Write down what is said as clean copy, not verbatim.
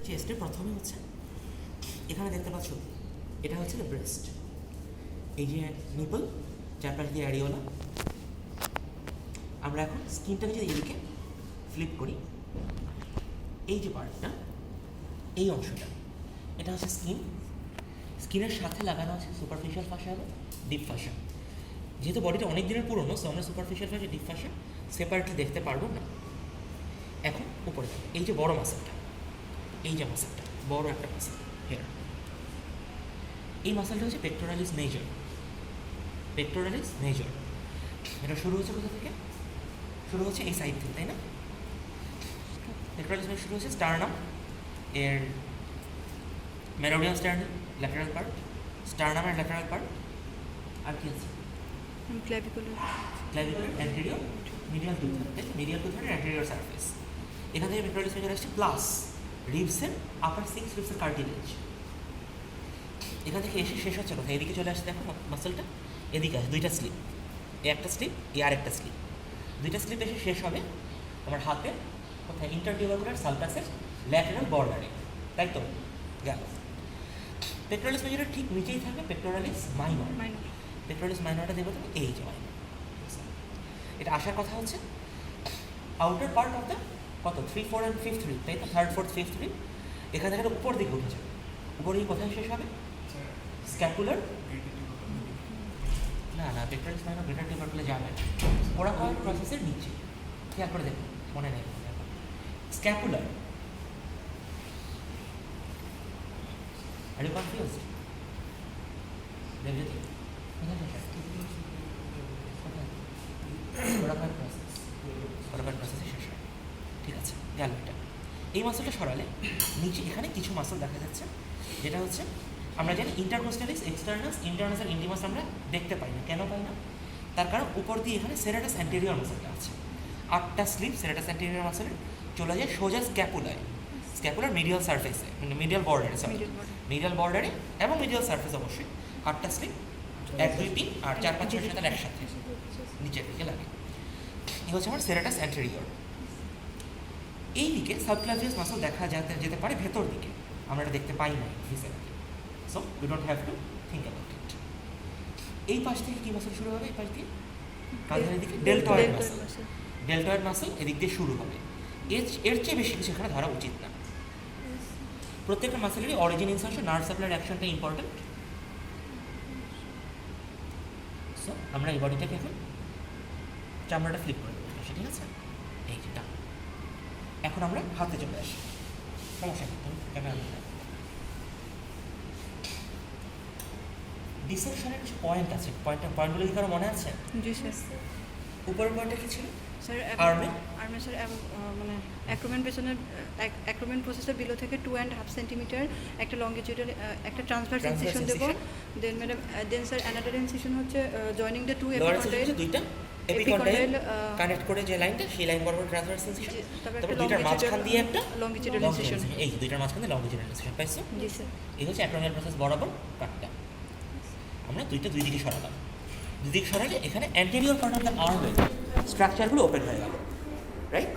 চেস্টের প্রথমে হচ্ছে এখানে দেখতে পাচ্ছ, এটা হচ্ছে দ্য ব্রেস্ট, এই যে নিপল, চারপাশ দিয়ে অ্যারিওলা। আমরা এখন স্কিনটাকে যদি এদিকে ফ্লিপ করি, এই যে পার্টটা, এই অংশটা, এটা হচ্ছে স্কিন। স্কিনের সাথে লাগানো আছে সুপারফিশিয়াল ফাশা এবং ডিপ ফাশা। যেহেতু বডিটা অনেক দিনের পুরনো, সো আমরা সুপারফিশিয়াল ফাশা, ডিপ ফাশা সেপারেটলি দেখতে পারবো না। এখন উপরে এই যে বড় মাসেলটা, এই যে মাসেলটা, বড় একটা মাসেল হেয়ার, এই মাসেলটা হচ্ছে পেক্টোরালিস মেজর। পেক্টোরালিস মেজর এটা শুরু হচ্ছে কোথা থেকে? শুরু হচ্ছে এই সাইড থেকে, তাই না? পেক্টোরালিস মেজর শুরু হচ্ছে স্টারনাম, এর মেরোডিয়ান স্টার্নাম, ল্যাটারাল পার্ট, স্টারনামের ল্যাটারাল পার্ট, আর কি আছে? Clavicular, clavicular, anterior, medial to third, medial to third anterior surface. এখান থেকে পেক্টোরালিস মেজর আসছে, প্লাস রিবসের আপার 6 রিবসের কার্টিলেজ। এখান থেকে এসে শেষ হচ্ছে কোথায়? এদিকে চলে আসছে, দেখো মাসেলটা এদিকে আসে, দুইটা স্লিপ, এই একটা স্লিপ, এই আরেকটা স্লিপ, দুইটা স্লিপ এসে শেষ হবে আমার হাতে কোথায়? ইন্টারটিউবারকুলার সালকাসের ল্যাটারাল বর্ডারে, তাই তো? গেল। পেক্টোরালিস মেজরের ঠিক নিচেই থাকবে পেক্টোরালিস মাইনর। পেক্টোরালিস মাইনরটা দেখবো তুমি, এই যে মাইনর, এটা আসার কথা হচ্ছে আউটার পার্ট অফ দ্য কত 3, 4 and 5th rib, তাই তো? 3rd, 4th, 5th rib এখান থেকে উপর দিকে উঠে যাবে। উপরে কোথায় শেষ হবে? স্ক্যাপুলার, না না, পেক্টোরালিস মাইনর গ্রেটার টিউবারকুলে যাবে, ওরা হয় প্রসেসের নিচে, খেয়াল করে দেখো, মনে নেই। Scapular, are you confused? Debjyoti কোথায় শেষ হয়? ওরাকার প্রসেস, ওরাকার প্রসেসে শেষ হয়। ঠিক আছে, গেল এটা। এই মাসলটা সরালে নিচে এখানে কিছু মাসল দেখা যাচ্ছে, যেটা হচ্ছে আমরা জানি ইন্টারকোস্টালিস, এক্সটার্নাস, ইন্টারনাস আর ইন্টিমাস আমরা দেখতে পাই না। কেন পাই না? তার কারণ উপর দিয়ে এখানে সেরাটাস অ্যান্টেরিয়র মাসলটা আছে। 8টা স্লিপ সেরাটাস অ্যান্টেরিয়র মাসলের চলে যায় সোজা স্ক্যাপুলায়, স্ক্যাপুলার মিডিয়াল সারফেসে, মানে মিডিয়াল বর্ডারে, সরি মিডিয়াল বর্ডারে এবং মিডিয়াল সারফেস অবশ্যই। 8টা স্লিপ 1, 2, 3 আর 4, 5, 6, 7 একসাথে নিচের দিকে লাগে। এই হচ্ছে আমার সেরাটাস অ্যান্টেরিয়র। এই দিকে সাবক্লাভিয়াস মাসল দেখা যেতে পারে ভেতর দিকে, আমরা এটা দেখতে পাই না visibly, so we don't have to think about it. এই পাশ থেকে কি মাসল শুরু হবে? এই পাশ দিয়ে কাঁধের দিকে ডেলটয়েড মাসল, ডেলটয়েড মাসল এদিক দিয়ে শুরু হবে। এর চেয়ে বেশি কিছু এখানে ধরা উচিত না। প্রত্যেকটা মাসলেরই অরিজিন ইনসার্শন, নার্ভ সাপ্লাই অ্যাকশনটা ইম্পর্টেন্ট। সো আমরা এই বডিটাকে এখন চামড়াটা ফ্লিপ করে দেবো, ঠিক আছে? এই যেটা এখন আমরা হাতে চলে আসি, সমস্যা নেই, তুমি ক্যামেরা ডিসেকশনের কিছু পয়েন্ট আছে, পয়েন্টগুলো কি কারো মনে আছে? জি স্যার। উপরের পয়েন্টটা কি ছিল? স্যার আর্মে স্যার মানে অ্যাক্রোমেন পেছনের অ্যাক্রোমেন প্রসেসের বিলো থেকে 2.5 সেন্টিমিটার একটা লঙ্গিটিউডাল একটা ট্রান্সভার্স ইনসিশন দেব। দেন ম্যাডাম দেন স্যার অ্যানাদার ইনসিশন হচ্ছে জয়েনিং দ্য টু এপিকন্ডাইল, দুইটা এপিকন্ডাইল কানেক্ট করে যে লাইনটা, সেই লাইন বরাবর ট্রান্সভার্স ইনসিশন, তারপর দুইটার মাঝখান দিয়ে একটা লঙ্গিটিউডাল ইনসিশন। এই দুইটার মাঝখান দিয়ে লঙ্গিটিউডাল ইনসিশন পাইছো? জি স্যার। এই হচ্ছে অ্যাক্রোমিয়াল প্রসেস বরাবর কাটটা। আমরা দুই দিকে সরালাম, দুই দিকে সরালে এখানে anterior part of the arm স্ট্রাকচারগুলো ওপেন হয়ে গেল, রাইট?